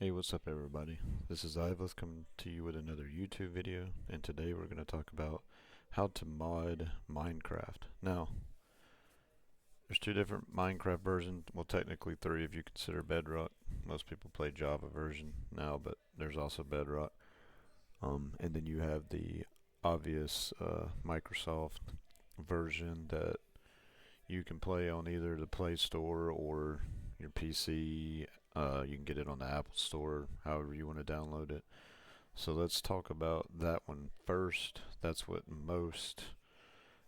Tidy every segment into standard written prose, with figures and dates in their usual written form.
Hey, what's up everybody? This is Iva's coming to you with another YouTube video, and today we're going to talk about how to mod Minecraft. Now, there's two different Minecraft versions, well technically three if you consider Bedrock. Most people play Java version now, but there's also Bedrock. And then you have the obvious Microsoft version that you can play on either the Play Store or your PC. You can get it on the Apple Store, however you want to download it. So let's talk about that one first. That's what most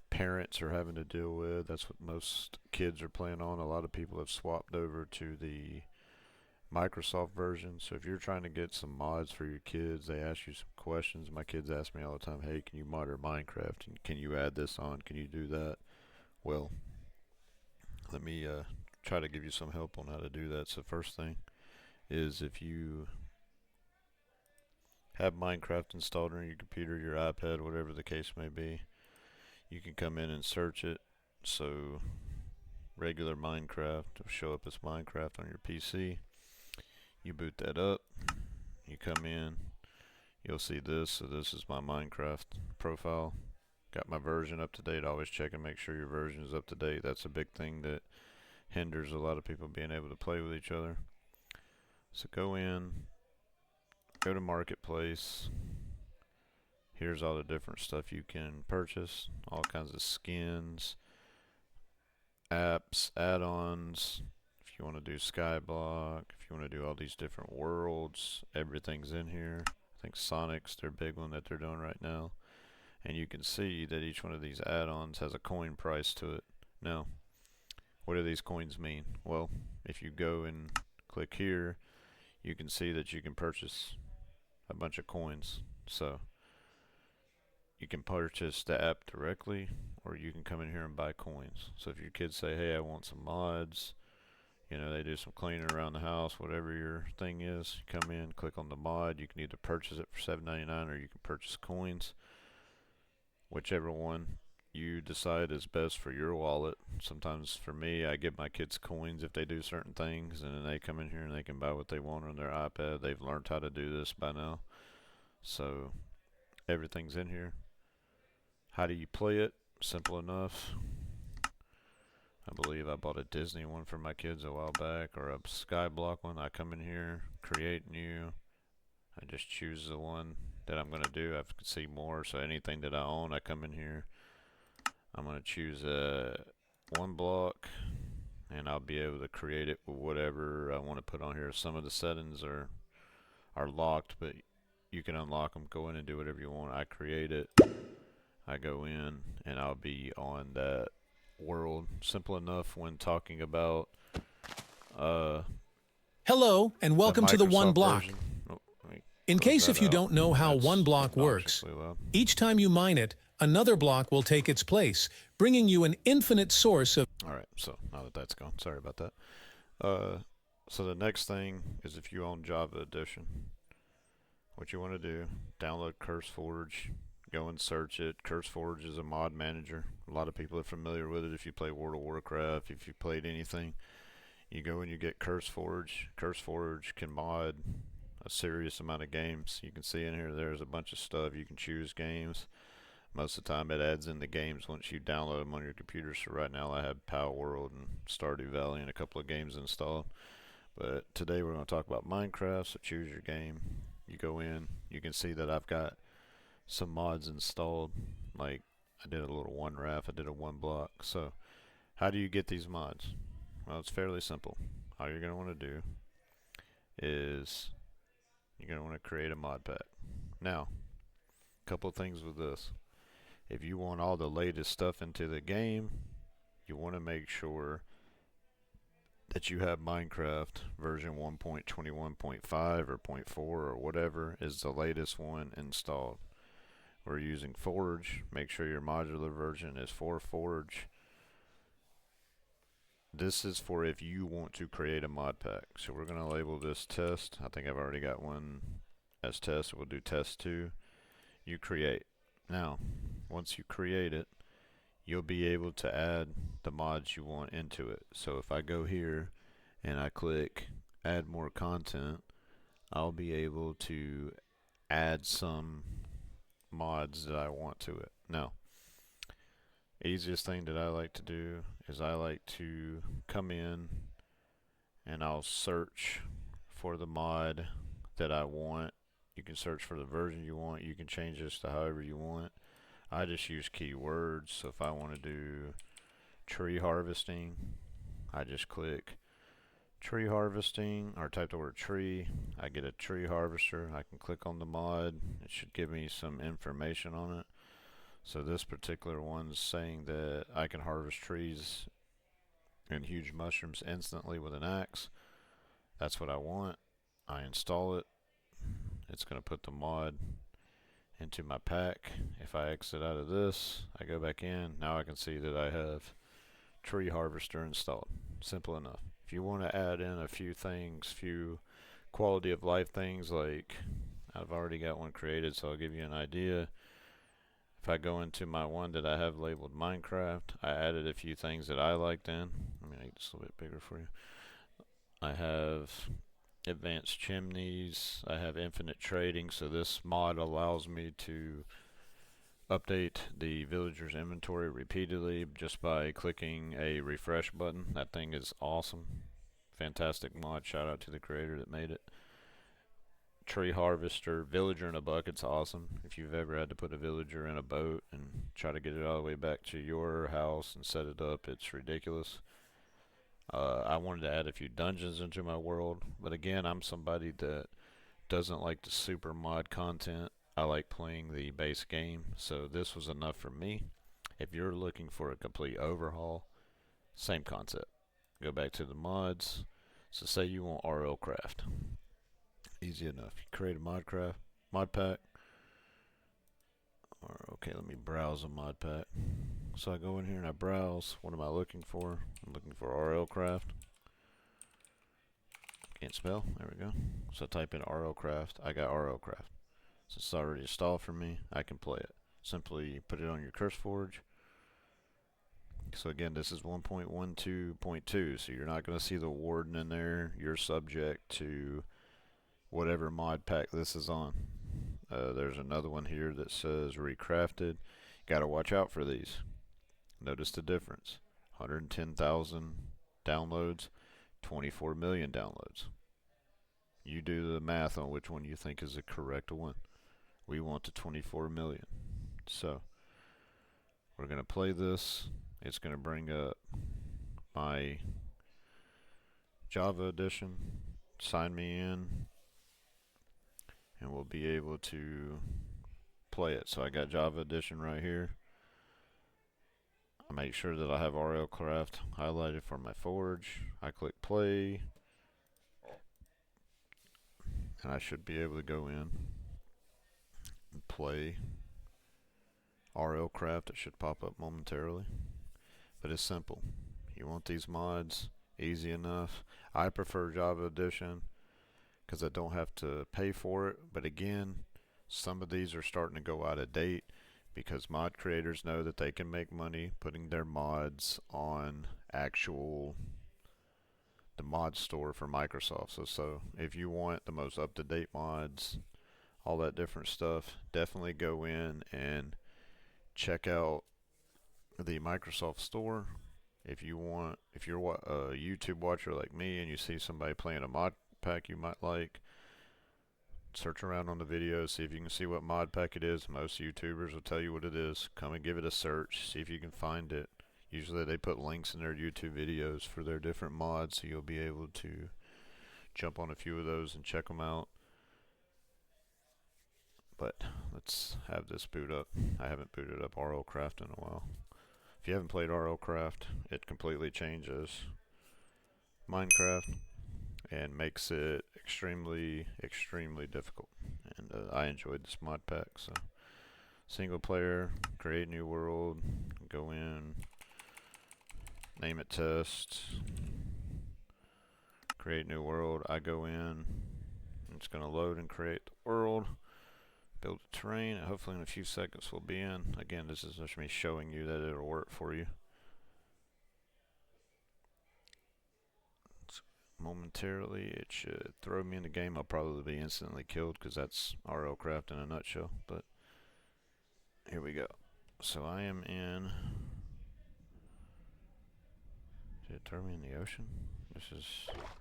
parents are having to deal with. That's what most kids are playing on. A lot of people have swapped over to the Microsoft version. So if you're trying to get some mods for your kids, they ask you some questions. My kids ask me all the time, hey, can you mod our Minecraft? And can you add this on? Can you do that? Well, let me try to give you some help on how to do that. So first thing is, if you have Minecraft installed on your computer, your iPad, whatever the case may be, you can come in and search it. So regular Minecraft will show up as Minecraft on your PC. You boot that up, you come in, you'll see this. So this is my Minecraft profile. Got my version up to date. Always check and make sure your version is up to date. That's a big thing that hinders a lot of people being able to play with each other. So go in, go to Marketplace. Here's all the different stuff you can purchase. All kinds of skins, apps, add-ons. If you want to do Skyblock, if you want to do all these different worlds, everything's in here. I think Sonic's their big one that they're doing right now. And you can see that each one of these add-ons has a coin price to it. Now, what do these coins mean? Well, if you go and click here, you can see that you can purchase a bunch of coins. So you can purchase the app directly, or you can come in here and buy coins. So if your kids say, hey, I want some mods, you know, they do some cleaning around the house, whatever your thing is, you come in, click on the mod. You can either purchase it for $7.99 or you can purchase coins. Whichever one you decide is best for your wallet. Sometimes for me, I give my kids coins if they do certain things, and then they come in here and they can buy what they want on their iPad. They've learned how to do this by now. So everything's in here. How do you play it? Simple enough. I believe I bought a Disney one for my kids a while back, or a Skyblock one. I come in here, create new. I just choose the one that I'm going to do. I can see more, so anything that I own, I come in here. I'm going to choose one block, and I'll be able to create it with whatever I want to put on here. Some of the settings are locked, but you can unlock them. Go in and do whatever you want. I create it. I go in, and I'll be on that world. Simple enough when talking about Hello, and the welcome to the One Microsoft Block. version. Oh, let me In close case that if you out. don't know how That's One Block works, obnoxiously loud. each time you mine it, another block will take its place, bringing you an infinite source of... Alright, so now that that's gone, sorry about that. So the next thing is, if you own Java Edition, what you want to do, download curseforge, go and search it. Curseforge is a mod manager. A lot of people are familiar with it if you play World of Warcraft, if you played anything. You go and you get curseforge. Curseforge can mod a serious amount of games. You can see in here there's a bunch of stuff. You can choose games. Most of the time it adds in the games once you download them on your computer. So right now I have Power World and Stardew Valley and a couple of games installed. But today we're going to talk about Minecraft, so choose your game. You go in, you can see that I've got some mods installed. Like, I did a little one raft, I did a one block. So how do you get these mods? Well, it's fairly simple. All you're going to want to do is you're going to want to create a mod pack. Now, a couple of things with this. If you want all the latest stuff into the game, you want to make sure that you have Minecraft version 1.21.5 or .4 or whatever is the latest one installed. We're using Forge. Make sure your modular version is for Forge. This is for if you want to create a mod pack. So we're going to label this test. I think I've already got one as test. So we'll do test 2. You create. Now, once you create it, you'll be able to add the mods you want into it. So if I go here and I click add more content, I'll be able to add some mods that I want to it. Now, easiest thing that I like to do is I like to come in and I'll search for the mod that I want. You can search for the version you want. You can change this to however you want. I just use keywords. So if I want to do tree harvesting, I just click tree harvesting or type the word tree. I get a tree harvester. I can click on the mod. It should give me some information on it. So this particular one's saying that I can harvest trees and huge mushrooms instantly with an axe. That's what I want. I install it. It's going to put the mod into my pack. If I exit out of this, I go back in. Now I can see that I have tree harvester installed. Simple enough. If you want to add in a few things, few quality of life things, like I've already got one created, so I'll give you an idea. If I go into my one that I have labeled Minecraft, I added a few things that I liked in. Let me make this a little bit bigger for you. I have advanced chimneys. I have infinite trading, so this mod allows me to update the villager's inventory repeatedly just by clicking a refresh button. That thing is awesome. Fantastic mod. Shout out to the creator that made it. Tree harvester, villager in a bucket's awesome. If you've ever had to put a villager in a boat and try to get it all the way back to your house and set it up, it's ridiculous. I wanted to add a few dungeons into my world, but again, I'm somebody that doesn't like the super mod content. I like playing the base game, so this was enough for me. If you're looking for a complete overhaul, same concept. Go back to the mods. So say you want RL craft. Easy enough. You create a mod pack. Or okay, let me browse a mod pack. So I go in here and I browse. What am I looking for? I'm looking for RL craft. Can't spell. There we go. So I type in RL craft. I got RL craft. Since it's already installed for me, I can play it. Simply put it on your curseforge. So again, this is 1.12.2, so you're not going to see the warden in there. You're subject to whatever mod pack this is on. There's another one here that says recrafted. Got to watch out for these. Notice the difference. 110,000 downloads, 24 million downloads. You do the math on which one you think is the correct one. We want the 24 million. So we're going to play this. It's going to bring up my Java edition. Sign me in, and we'll be able to play it. So I got Java edition right here. I make sure that I have RL Craft highlighted for my forge. I click play, and I should be able to go in and play RL Craft. It should pop up momentarily. But it's simple. You want these mods, easy enough. I prefer Java Edition because I don't have to pay for it. But again, some of these are starting to go out of date because mod creators know that they can make money putting their mods on the mod store for Microsoft. So if you want the most up-to-date mods, all that different stuff, definitely go in and check out the Microsoft store. If you're a YouTube watcher like me and you see somebody playing a mod pack you might like, search around on the videos, see if you can see what mod pack it is. Most YouTubers will tell you what it is. Come and give it a search, see if you can find it. Usually they put links in their YouTube videos for their different mods, so you'll be able to jump on a few of those and check them out. But let's have this boot up. I haven't booted up RL Craft in a while. If you haven't played RL Craft, it completely changes Minecraft and makes it extremely, extremely difficult. And I enjoyed this mod pack. So, single player, create new world, go in, name it test, create new world. I go in, it's going to load and create the world. Build a terrain. Hopefully in a few seconds we'll be in. Again, this is just me showing you that it'll work for you. momentarily. It should throw me in the game. I'll probably be instantly killed because that's RL Craft in a nutshell. But here we go. So I am in. Did it throw me in the ocean? This is,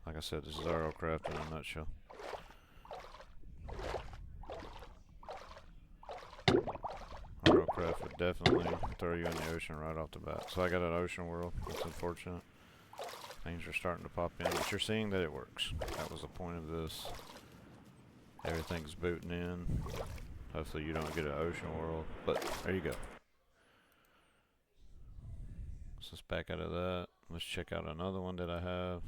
like I said, this is RL Craft in a nutshell. RL Craft would definitely throw you in the ocean right off the bat. So I got an ocean world. That's unfortunate. Things are starting to pop in, but you're seeing that it works. That was the point of this. Everything's booting in. Hopefully you don't get an ocean world, but there you go. So let's back out of that. Let's check out another one that I have.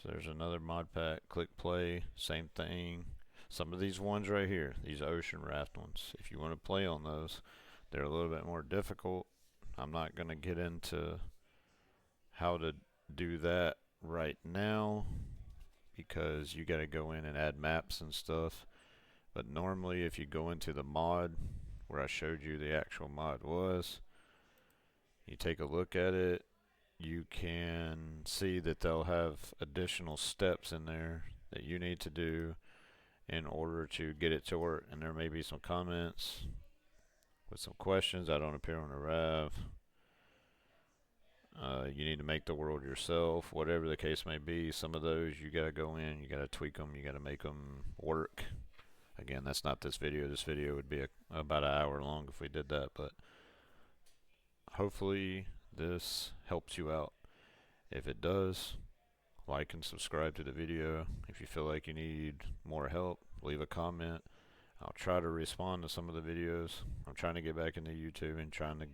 So there's another mod pack. Click play. Same thing. Some of these ones right here, these ocean raft ones, if you want to play on those, they're a little bit more difficult. I'm not going to get into how to do that right now because you got to go in and add maps and stuff. But normally, if you go into the mod where I showed you the actual mod was, you take a look at it, you can see that they'll have additional steps in there that you need to do in order to get it to work. And there may be some comments with some questions that don't appear on the RAV. You need to make the world yourself, whatever the case may be. Some of those you gotta go in, you gotta tweak them, you gotta make them work. Again, that's not this video. This video would be about an hour long if we did that, but hopefully this helps you out. If it does, like and subscribe to the video. If you feel like you need more help, leave a comment. I'll try to respond to some of the videos. I'm trying to get back into YouTube and trying to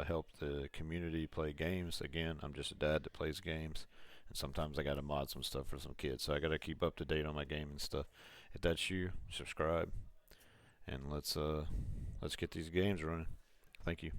help the community play games. Again, I'm just a dad that plays games, and sometimes I gotta mod some stuff for some kids, so I gotta keep up to date on my gaming stuff. If that's you, subscribe, and let's get these games running. Thank you.